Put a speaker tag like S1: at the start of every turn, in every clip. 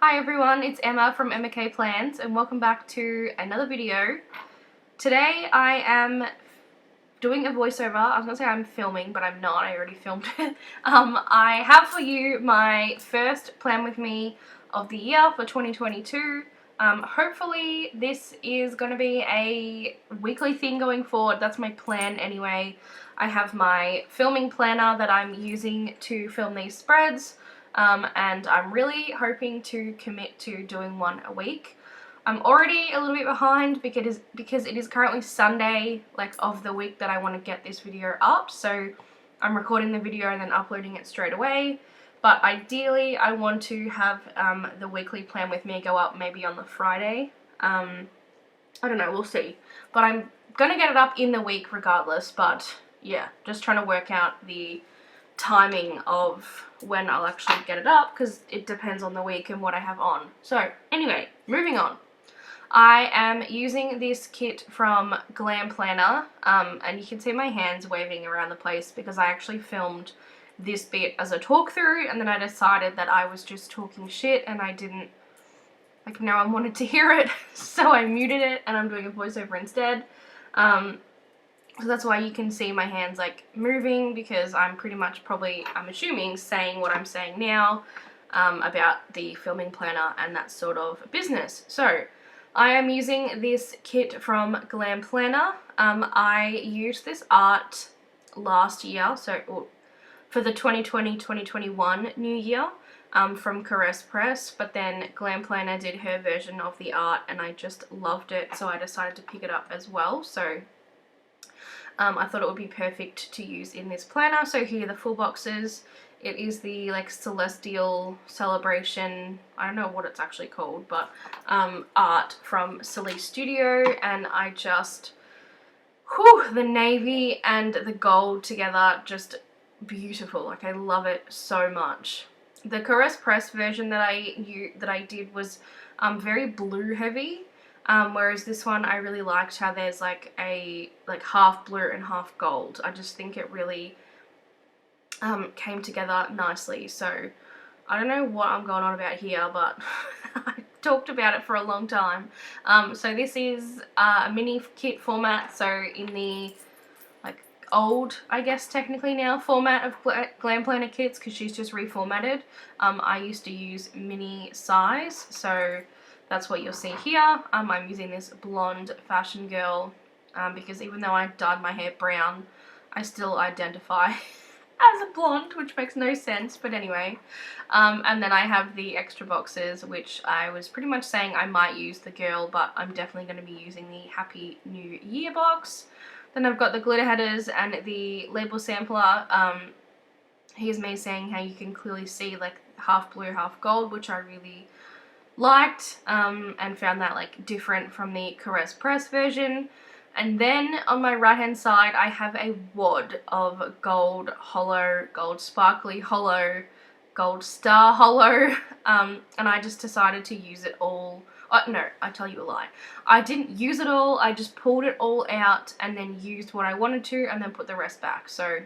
S1: Hi everyone, it's Emma from Monique Plans and welcome back to another video. Today I am doing a voiceover. I was going to say I'm filming, but I'm not. I already filmed it. I have for you my first plan with me of the year for 2022. Hopefully this is going to be a weekly thing going forward. That's my plan anyway. I have my filming planner that I'm using to film these spreads. And I'm really hoping to commit to doing one a week. I'm already a little bit behind because it is currently Sunday, like, of the week that I want to get this video up, so I'm recording the video and then uploading it straight away. But ideally I want to have the weekly plan with me go up maybe on the Friday. I don't know, we'll see. But I'm gonna get it up in the week regardless, but yeah, just trying to work out the timing of when I'll actually get it up because it depends on the week and what I have on. So anyway, moving on. I am using this kit from Glam Planner, and you can see my hands waving around the place because I actually filmed this bit as a talk through and then I decided that I was just talking shit and I didn't, like, no one wanted to hear it, so I muted it and I'm doing a voiceover instead. So that's why you can see my hands like moving because I'm pretty much probably, I'm assuming, saying what I'm saying now about the filming planner and that sort of business. So I am using this kit from Glam Planner. I used this art last year, so for the 2020-2021 new year from Caress Press, but then Glam Planner did her version of the art and I just loved it, so I decided to pick it up as well. So I thought it would be perfect to use in this planner. So here are the full boxes. It is the like Celestial Celebration, I don't know what it's actually called, but art from Silly Studio, and I just, the navy and the gold together, just beautiful. Like, I love it so much. The Caress Press version that I did was very blue heavy. Whereas this one, I really liked how there's like a half blue and half gold. I just think it really came together nicely. So I don't know what I'm going on about here, but I talked about it for a long time. So this is a mini kit format, so in the like old, I guess technically now, format of Glam Planner kits because she's just reformatted. I used to use mini size, so that's what you'll see here. I'm using this blonde fashion girl because even though I dyed my hair brown, I still identify as a blonde, which makes no sense, but anyway. And then I have the extra boxes, which I was pretty much saying I might use the girl, but I'm definitely going to be using the Happy New Year box. Then I've got the glitter headers and the label sampler. Here's me saying how you can clearly see like half blue, half gold, which I really liked and found that like different from the Caress Press version. And then on my right hand side I have a wad of gold hollow, gold sparkly hollow, gold star hollow, and I just decided to use it all. No, I tell you a lie. I didn't use it all, I just pulled it all out and then used what I wanted to and then put the rest back. So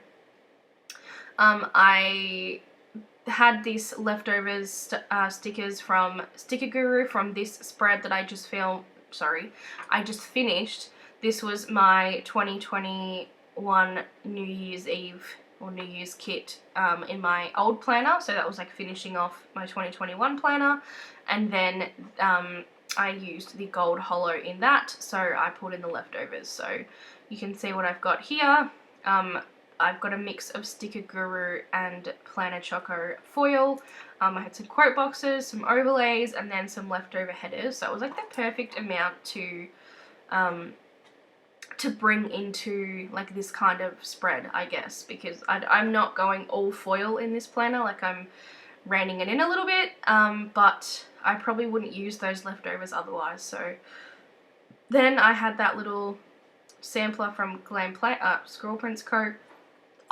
S1: I had these leftovers stickers from Sticker Guru from this spread that I just finished. This was my 2021 New Year's Eve or New Year's kit in my old planner, so that was like finishing off my 2021 planner, and then I used the gold hollow in that, so I put in the leftovers. So you can see what I've got here. I've got a mix of Sticker Guru and Planner Choco foil. I had some quote boxes, some overlays, and then some leftover headers. So it was like the perfect amount to bring into like this kind of spread, I guess, because I'm not going all foil in this planner. Like, I'm reining it in a little bit, but I probably wouldn't use those leftovers otherwise. So then I had that little sampler from Glam Planner, Scroll Prints Co.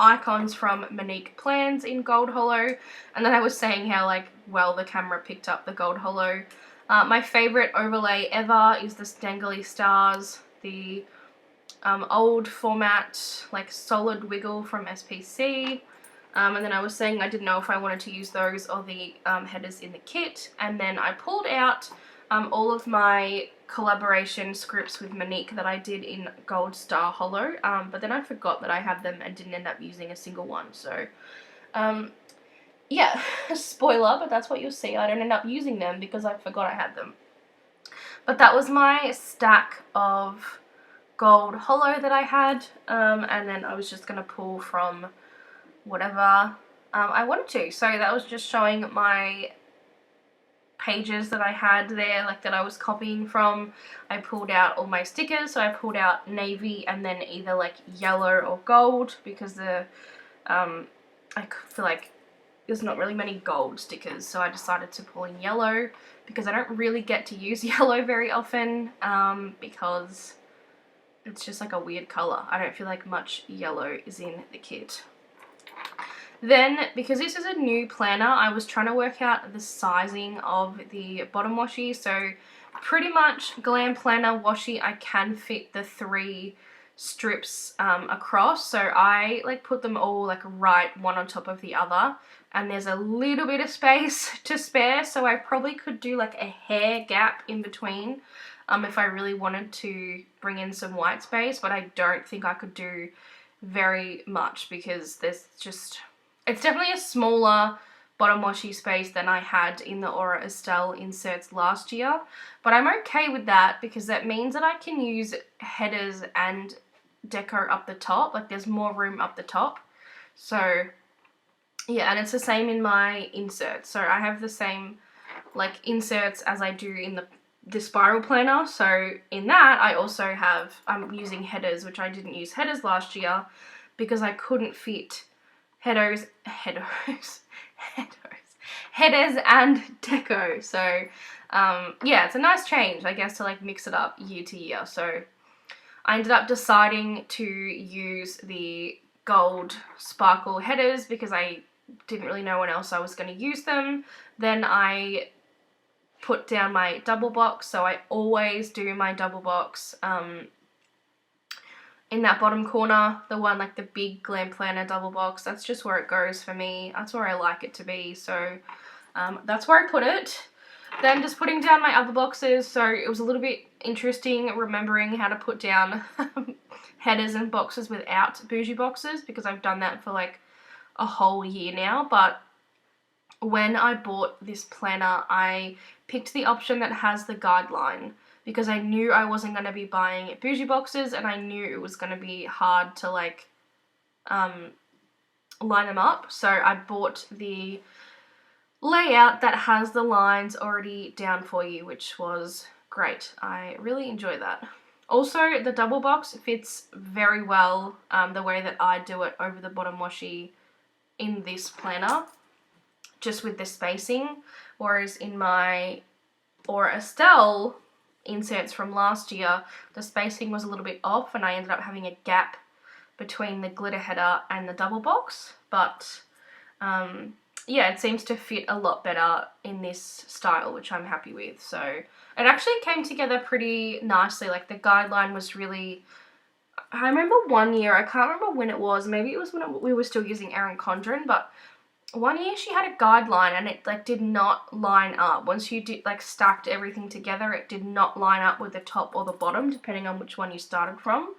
S1: icons from Monique Plans in gold hollow, and then I was saying how like well the camera picked up the gold hollow. My favorite overlay ever is the Stangly Stars, the old format like solid wiggle from SPC. And then I was saying I didn't know if I wanted to use those or the headers in the kit. And then I pulled out all of my collaboration scripts with Monique that I did in Gold Star Hollow, but then I forgot that I had them and didn't end up using a single one. So yeah, spoiler, but that's what you'll see. I don't end up using them because I forgot I had them. But that was my stack of gold hollow that I had, and then I was just going to pull from whatever I wanted to. So that was just showing my pages that I had there, like that I was copying from. I pulled out all my stickers, so I pulled out navy and then either like yellow or gold, because the I feel like there's not really many gold stickers, so I decided to pull in yellow because I don't really get to use yellow very often, because it's just like a weird colour. I don't feel like much yellow is in the kit. Then, because this is a new planner, I was trying to work out the sizing of the bottom washi. So pretty much Glam Planner washi, I can fit the 3 strips across. So I like put them all like right one on top of the other, and there's a little bit of space to spare. So I probably could do like a hair gap in between if I really wanted to bring in some white space, but I don't think I could do very much because there's just... It's definitely a smaller bottom washi space than I had in the Aura Estelle inserts last year, but I'm okay with that because that means that I can use headers and deco up the top. Like there's more room up the top. So yeah, and it's the same in my inserts. So I have the same like inserts as I do in the spiral planner. So in that I also have, I'm using headers, which I didn't use headers last year because I couldn't fit headers and deco. So yeah, it's a nice change, I guess, to like mix it up year to year. So I ended up deciding to use the gold sparkle headers because I didn't really know when else I was going to use them. Then I put down my double box, so I always do my double box in that bottom corner, the one like the big Glam Planner double box. That's just where it goes for me. That's where I like it to be. So that's where I put it. Then just putting down my other boxes. So it was a little bit interesting remembering how to put down headers and boxes without bougie boxes, because I've done that for like a whole year now. But when I bought this planner, I picked the option that has the guideline, because I knew I wasn't going to be buying bougie boxes, and I knew it was going to be hard to like line them up. So I bought the layout that has the lines already down for you, which was great. I really enjoy that. Also, the double box fits very well the way that I do it over the bottom washi in this planner, just with the spacing, whereas in my Aura Estelle inserts from last year, the spacing was a little bit off and I ended up having a gap between the glitter header and the double box. But yeah, it seems to fit a lot better in this style, which I'm happy with. So it actually came together pretty nicely. Like the guideline was really... I remember one year, I can't remember when it was, maybe it was when we were still using Erin Condren, but one year she had a guideline and it like did not line up. Once you did like stacked everything together, it did not line up with the top or the bottom, depending on which one you started from.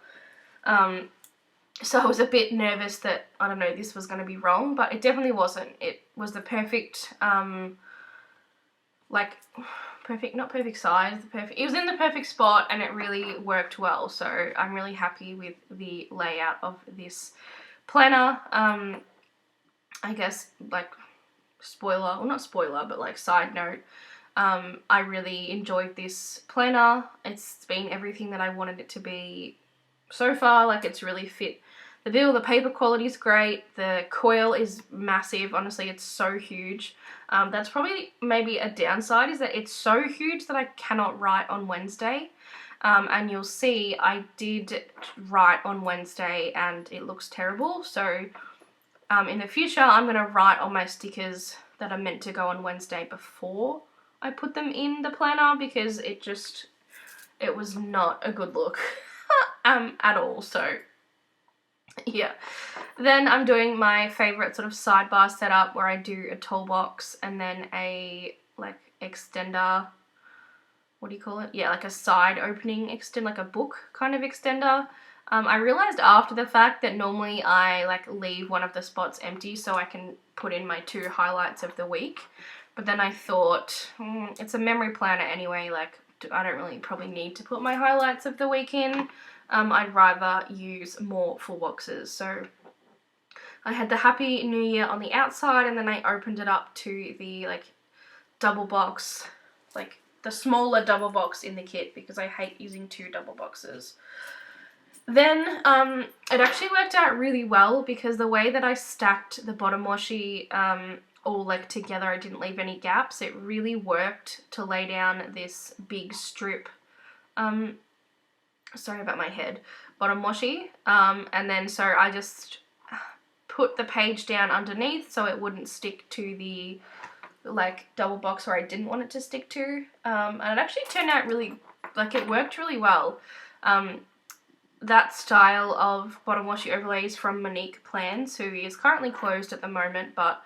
S1: So I was a bit nervous that, I don't know, this was going to be wrong, but it definitely wasn't. It was the perfect, like, not perfect size, it was in the perfect spot and it really worked well. So I'm really happy with the layout of this planner. I guess, like, spoiler, well not spoiler, but like side note, I really enjoyed this planner. It's been everything that I wanted it to be so far. Like, it's really fit the bill. The paper quality is great. The coil is massive. Honestly, it's so huge. That's probably maybe a downside, is that it's so huge that I cannot write on Wednesday. And you'll see I did write on Wednesday and it looks terrible. So in the future, I'm going to write on my stickers that are meant to go on Wednesday before I put them in the planner, because it was not a good look at all. So Yeah. Then I'm doing my favourite sort of sidebar setup where I do a toolbox and then a like extender. What do you call it? Yeah, like a side opening extend, like a book kind of extender. I realised after the fact that normally I like leave one of the spots empty so I can put in my 2 highlights of the week. But then I thought, it's a memory planner anyway, like I don't really probably need to put my highlights of the week in. I'd rather use more full boxes. So I had the Happy New Year on the outside, and then I opened it up to the like double box, like the smaller double box in the kit because I hate using 2 double boxes. Then it actually worked out really well because the way that I stacked the bottom washi all like together, I didn't leave any gaps. It really worked to lay down this big strip, sorry about my head, bottom washi, and then so I just put the page down underneath so it wouldn't stick to the like double box where I didn't want it to stick to, and it actually turned out really, like it worked really well. That style of bottom washi overlays from Monique Plans, who is currently closed at the moment, but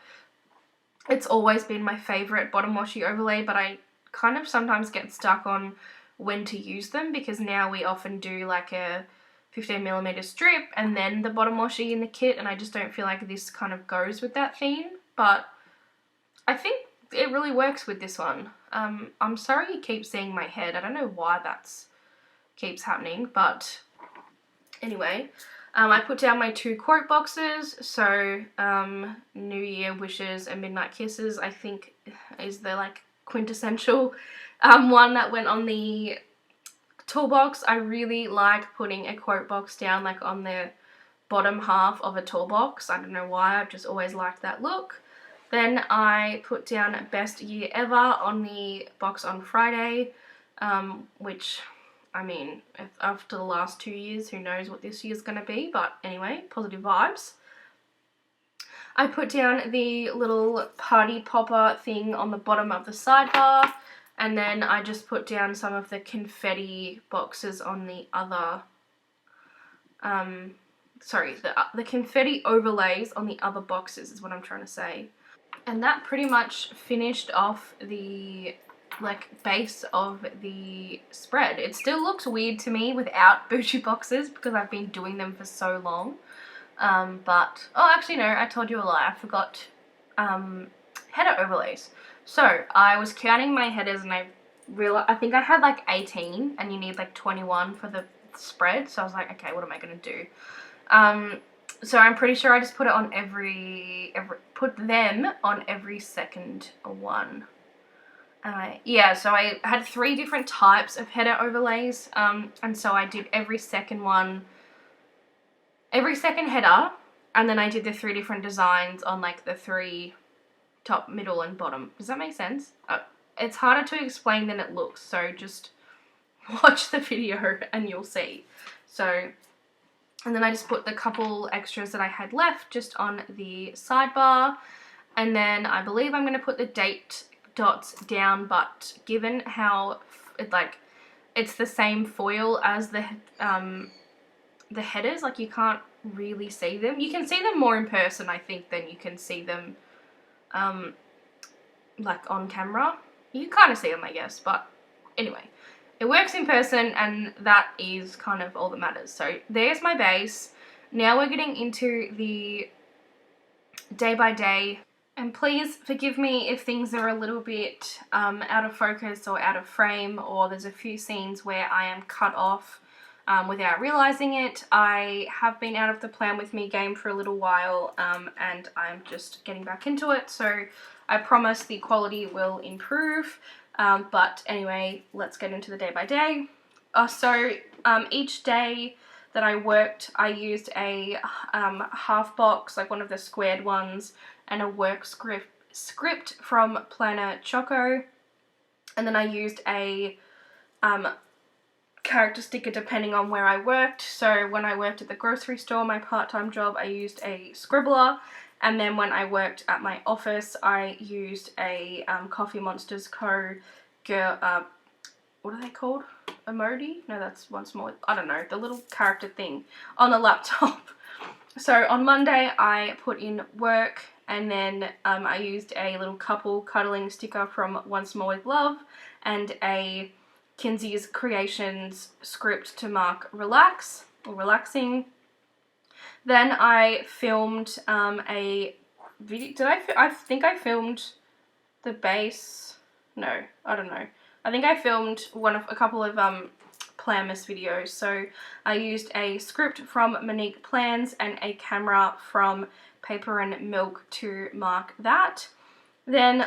S1: it's always been my favourite bottom washi overlay, but I kind of sometimes get stuck on when to use them because now we often do like a 15mm strip and then the bottom washi in the kit, and I just don't feel like this kind of goes with that theme, but I think it really works with this one. I'm sorry you keep seeing my head. I don't know why that's keeps happening, but anyway, I put down my 2 quote boxes. So New Year wishes and midnight kisses, I think, is the like quintessential one that went on the toolbox. I really like putting a quote box down like on the bottom half of a toolbox. I don't know why, I've just always liked that look. Then I put down best year ever on the box on Friday, which, I mean, after the last 2 years, who knows what this year's going to be, but anyway, positive vibes. I put down the little party popper thing on the bottom of the sidebar, and then I just put down some of the confetti boxes on the other, the confetti overlays on the other boxes is what I'm trying to say. And that pretty much finished off the like base of the spread. It still looks weird to me without bougie boxes because I've been doing them for so long. But, oh actually no, I told you a lie. I forgot header overlays. So I was counting my headers and I realized, I think I had like 18 and you need like 21 for the spread. So I was like, okay, what am I going to do? So I'm pretty sure I just put it on put them on every second one. Yeah, so I had 3 different types of header overlays, and so I did every second header, and then I did the 3 different designs on like the 3 top, middle, and bottom. Does that make sense? It's harder to explain than it looks, so just watch the video and you'll see. So, and then I just put the couple extras that I had left just on the sidebar, and then I believe I'm going to put the date dots down, but given how it's the same foil as the headers, like you can't really see them. You can see them more in person, I think, than you can see them like on camera. You can kind of see them, I guess, but anyway, it works in person and that is kind of all that matters. So there's my base. Now we're getting into the day by day. And please forgive me if things are a little bit out of focus or out of frame, or there's a few scenes where I am cut off without realizing it. I have been out of the Plan With Me game for a little while and I'm just getting back into it. So I promise the quality will improve. But anyway, let's get into the day by day. Each day that I worked, I used a half box, like one of the squared ones, and a work script from Planner Choco, and then I used a character sticker depending on where I worked. So when I worked at the grocery store, my part-time job, I used a scribbler, and then when I worked at my office, I used a Coffee Monsters Co. girl, what are they called? Emoji? No, that's one small, I don't know, the little character thing on the laptop. So on Monday I put in work, and then I used a little couple cuddling sticker from Once More With Love and a Kinsey's Creations script to mark relax or relaxing. Then I filmed a video. I think I filmed the base. No, I don't know. I think I filmed a couple of Planmas videos. So I used a script from Monique Plans and a camera from Paper and Milk to mark that. Then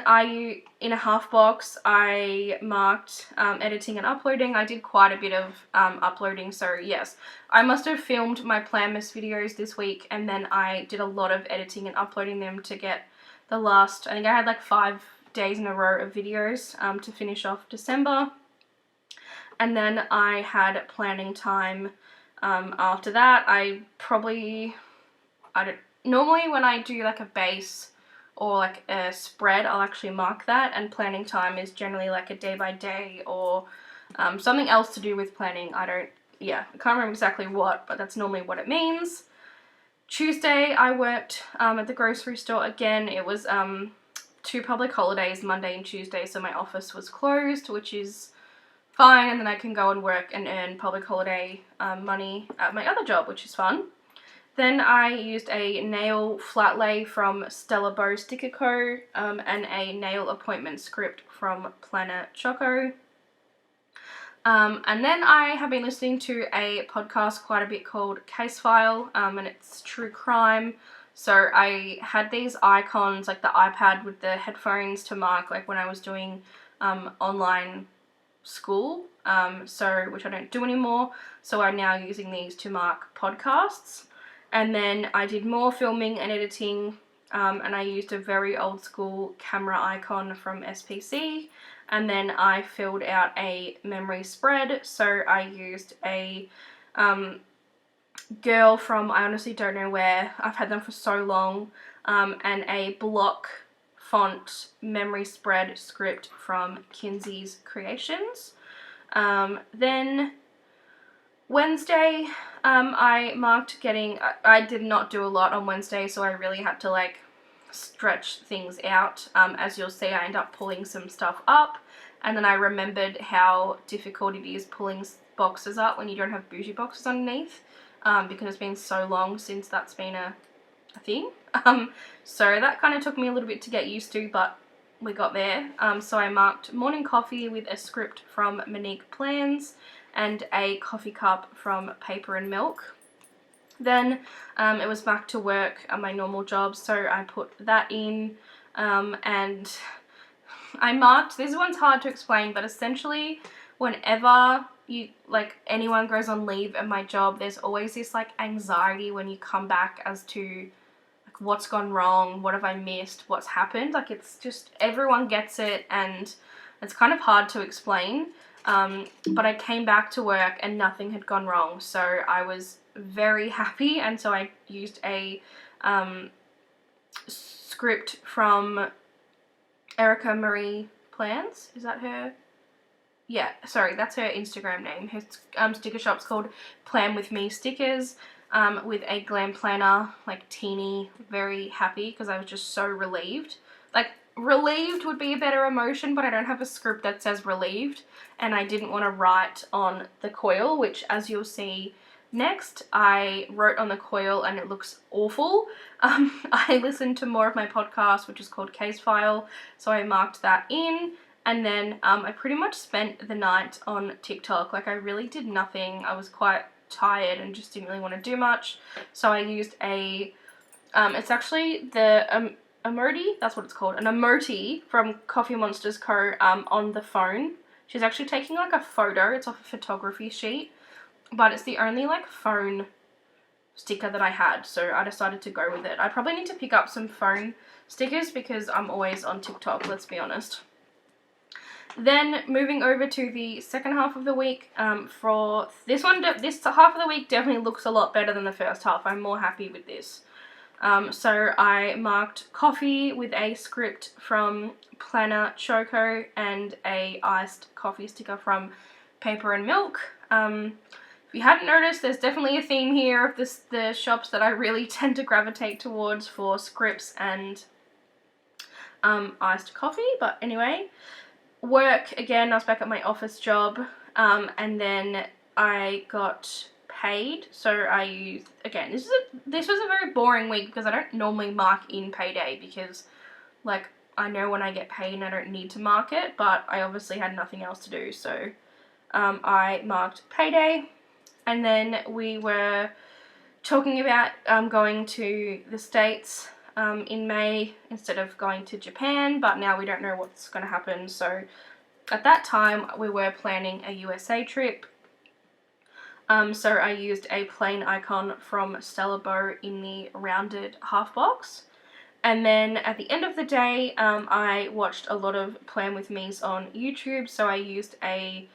S1: in a half box, I marked editing and uploading. I did quite a bit of uploading, so yes. I must have filmed my Planmas videos this week, and then I did a lot of editing and uploading them to get the last, I think I had like 5 days in a row of videos to finish off December. And then I had planning time after that. Normally when I do like a base or like a spread, I'll actually mark that, and planning time is generally like a day by day or something else to do with planning. I can't remember exactly what, but that's normally what it means. Tuesday I worked at the grocery store again. It was 2 public holidays, Monday and Tuesday, so my office was closed, which is fine, and then I can go and work and earn public holiday money at my other job, which is fun. Then I used a nail flat lay from Stella Bow Sticker Co. And a nail appointment script from Planner Choco. And then I have been listening to a podcast quite a bit called Case File, and it's true crime. So I had these icons, like the iPad with the headphones to mark, like when I was doing online school, which I don't do anymore. So I'm now using these to mark podcasts. And then I did more filming and editing, and I used a very old school camera icon from SPC, and then I filled out a memory spread. So I used a girl from, I honestly don't know where, I've had them for so long, and a block font memory spread script from Kinsey's Creations. Then Wednesday, I marked I did not do a lot on Wednesday, so I really had to like stretch things out. As you'll see, I end up pulling some stuff up, and then I remembered how difficult it is pulling boxes up when you don't have bougie boxes underneath, because it's been so long since that's been a thing. So that kind of took me a little bit to get used to, but we got there. So I marked morning coffee with a script from Monique Plans and a coffee cup from Paper and Milk. Then it was back to work at my normal job, so I put that in, and I marked, this one's hard to explain, but essentially whenever anyone goes on leave at my job, there's always this like anxiety when you come back as to like what's gone wrong, what have I missed, what's happened. Like it's just, everyone gets it, and it's kind of hard to explain. But I came back to work and nothing had gone wrong, so I was very happy, and so I used a script from Erica Marie Plans. Is that her? Yeah, sorry, that's her Instagram name. Her sticker shop's called Plan With Me Stickers, with a Glam Planner, like teeny, very happy because I was just so relieved. Like, relieved would be a better emotion, but I don't have a script that says relieved, and I didn't want to write on the coil, which, as you'll see next, I wrote on the coil and it looks awful. I listened to more of my podcast, which is called Case File, so I marked that in, and then I pretty much spent the night on TikTok. Like, I really did nothing. I was quite tired and just didn't really want to do much, so I used it's actually the emoji, that's what it's called, an emoji from Coffee Monsters Co. On the phone. She's actually taking like a photo, it's off a photography sheet, but it's the only like phone sticker that I had, so I decided to go with it. I probably need to pick up some phone stickers because I'm always on TikTok, let's be honest. Then moving over to the second half of the week, for this one, this half of the week definitely looks a lot better than the first half. I'm more happy with this. So I marked coffee with a script from Planner Choco and a iced coffee sticker from Paper and Milk. if you hadn't noticed, there's definitely a theme here of the shops that I really tend to gravitate towards for scripts and iced coffee. But anyway, work again, I was back at my office job, and then I got paid. So I used, again, this was a very boring week because I don't normally mark in payday because, like, I know when I get paid and I don't need to mark it, but I obviously had nothing else to do, so I marked payday. And then we were talking about going to the States in May instead of going to Japan, but now we don't know what's going to happen. So at that time, we were planning a USA trip. So I used a plain icon from Stella Bow in the rounded half box. And then at the end of the day, I watched a lot of Plan With Me's on YouTube, so I used a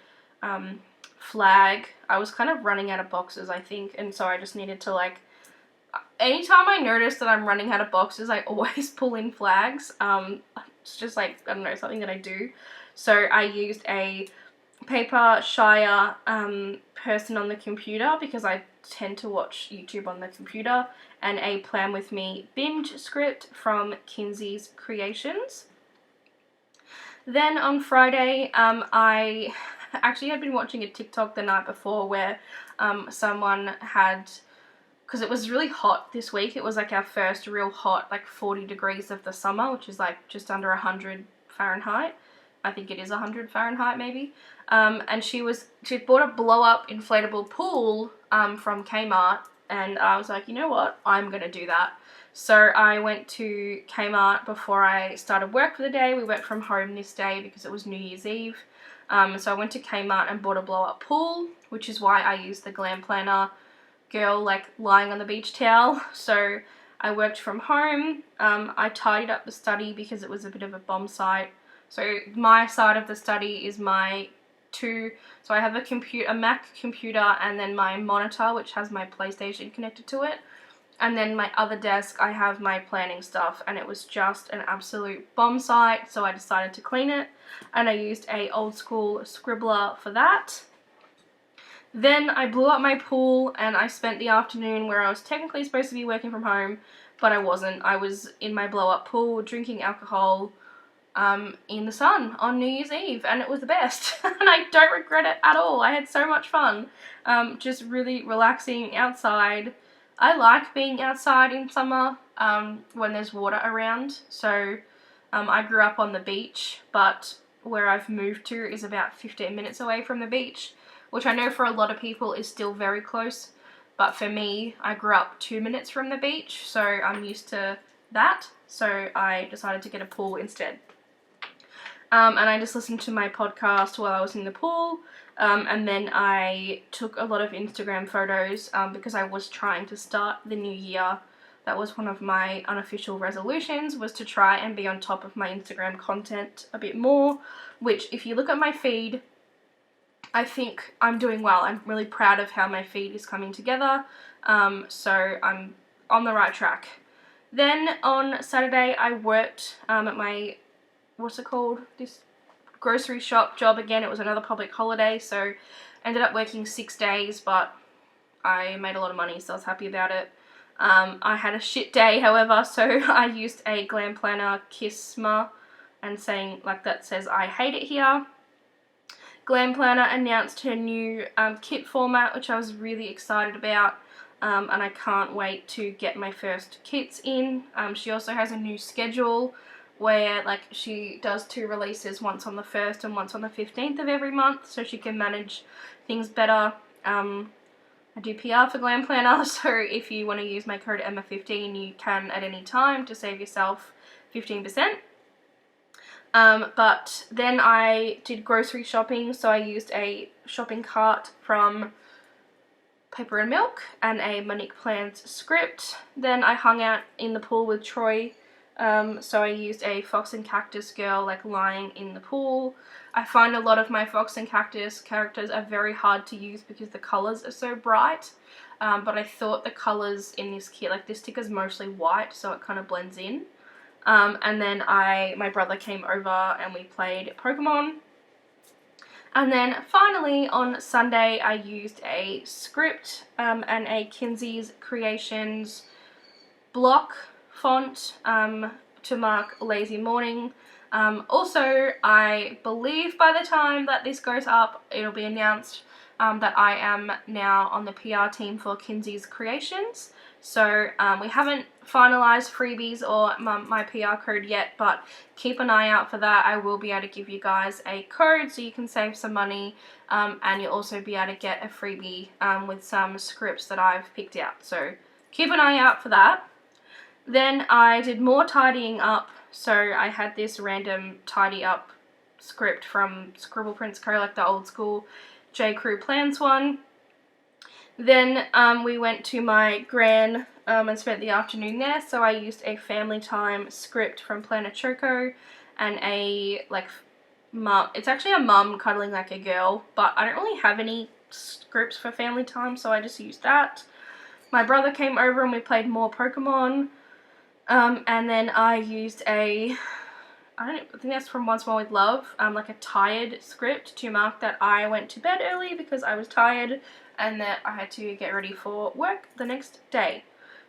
S1: flag. I was kind of running out of boxes, I think, and so I just needed to, like, anytime I notice that I'm running out of boxes, I always pull in flags. It's just, like, I don't know, something that I do. So I used a paper Shire person on the computer because I tend to watch YouTube on the computer, and a Plan With Me binge script from Kinsey's Creations. Then on Friday, I actually had been watching a TikTok the night before where someone had, because it was really hot this week, it was like our first real hot, like 40 degrees of the summer, which is like just under 100 Fahrenheit. I think it is 100 Fahrenheit maybe. And she bought a blow-up inflatable pool from Kmart, and I was like, you know what, I'm gonna do that. So I went to Kmart before I started work for the day. We worked from home this day because it was New Year's Eve. So I went to Kmart and bought a blow-up pool, which is why I used the Glam Planner girl, like, lying on the beach towel. So I worked from home. I tidied up the study because it was a bit of a bomb site. So my side of the study is my so I have a Mac computer, and then my monitor, which has my PlayStation connected to it. And then my other desk, I have my planning stuff, and it was just an absolute bomb site, so I decided to clean it, and I used a old school scribbler for that. Then I blew up my pool, and I spent the afternoon where I was technically supposed to be working from home, but I wasn't. I was in my blow up pool drinking alcohol in the sun on New Year's Eve, and it was the best. And I don't regret it at all. I had so much fun. Just really relaxing outside. I like being outside in summer when there's water around. So I grew up on the beach, but where I've moved to is about 15 minutes away from the beach, which I know for a lot of people is still very close. But for me, I grew up 2 minutes from the beach, so I'm used to that. So I decided to get a pool instead. And I just listened to my podcast while I was in the pool, and then I took a lot of Instagram photos because I was trying to start the new year. That was one of my unofficial resolutions, was to try and be on top of my Instagram content a bit more, which if you look at my feed, I think I'm doing well. I'm really proud of how my feed is coming together, so I'm on the right track. Then on Saturday I worked at my this grocery shop job again. It was another public holiday, so ended up working 6 days, but I made a lot of money, so I was happy about it. I had a shit day, however, so I used a Glam Planner Kisma and saying, like, that says I hate it here. Glam Planner announced her new kit format, which I was really excited about, and I can't wait to get my first kits in. She also has a new schedule where, like, she does 2 releases, once on the 1st and once on the 15th of every month, so she can manage things better. I do PR for Glam Planner, so if you want to use my code EMMA15, you can at any time to save yourself 15%. But then I did grocery shopping, so I used a shopping cart from Paper and Milk and a Monique Plans script. Then I hung out in the pool with Troy. So I used a Fox and Cactus girl, like, lying in the pool. I find a lot of my Fox and Cactus characters are very hard to use because the colours are so bright, but I thought the colours in this kit, like, this sticker is mostly white, so it kind of blends in. And then my brother came over and we played Pokemon. And then finally on Sunday I used a script and a Kinsey's Creations block font to mark lazy morning. Also, I believe by the time that this goes up, it'll be announced that I am now on the PR team for Kinsey's Creations. So we haven't finalized freebies or my PR code yet, but keep an eye out for that. I will be able to give you guys a code so you can save some money, and you'll also be able to get a freebie with some scripts that I've picked out. So keep an eye out for that. Then I did more tidying up. So I had this random tidy up script from Scribble Prints Co., like the old school J. Crew Plans one. Then we went to my gran and spent the afternoon there. So I used a family time script from Planner Choco and a mum. It's actually a mum cuddling like a girl, but I don't really have any scripts for family time, so I just used that. My brother came over and we played more Pokemon. And then I used I think that's from Once More With Love, like a tired script to mark that I went to bed early because I was tired and that I had to get ready for work the next day.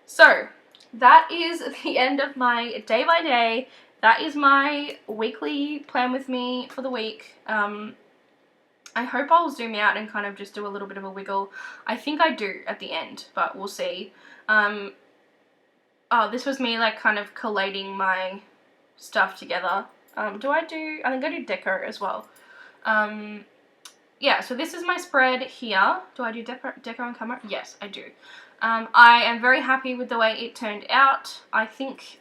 S1: So that is the end of my day by day. That is my weekly plan with me for the week. I hope I'll zoom out and kind of just do a little bit of a wiggle. I think I do at the end, but we'll see. Oh, this was me like kind of collating my stuff together. I think I do deco as well. Yeah, so this is my spread here. Do I do deco on camera? Yes, I do. I am very happy with the way it turned out. I think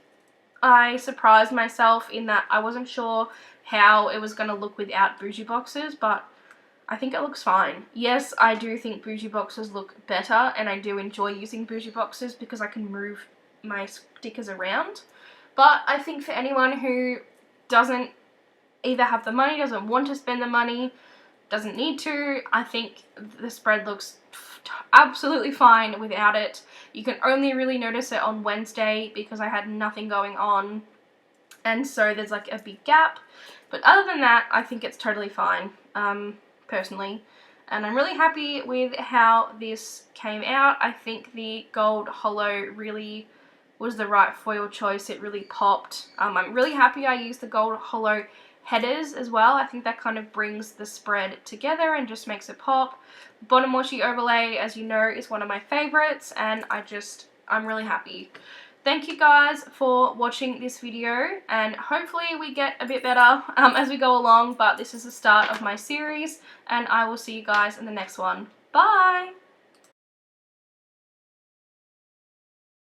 S1: I surprised myself in that I wasn't sure how it was going to look without bougie boxes, but I think it looks fine. Yes, I do think bougie boxes look better, and I do enjoy using bougie boxes because I can move my stickers around. But I think for anyone who doesn't either have the money, doesn't want to spend the money, doesn't need to, I think the spread looks absolutely fine without it. You can only really notice it on Wednesday because I had nothing going on, and so there's like a big gap. But other than that, I think it's totally fine, personally. And I'm really happy with how this came out. I think the gold hollow really was the right foil choice. It really popped. I'm really happy I used the gold hollow headers as well. I think that kind of brings the spread together and just makes it pop. Bottom washi overlay, as you know, is one of my favorites, and I'm really happy. Thank you guys for watching this video, and hopefully we get a bit better as we go along, but this is the start of my series, and I will see you guys in the next one. Bye!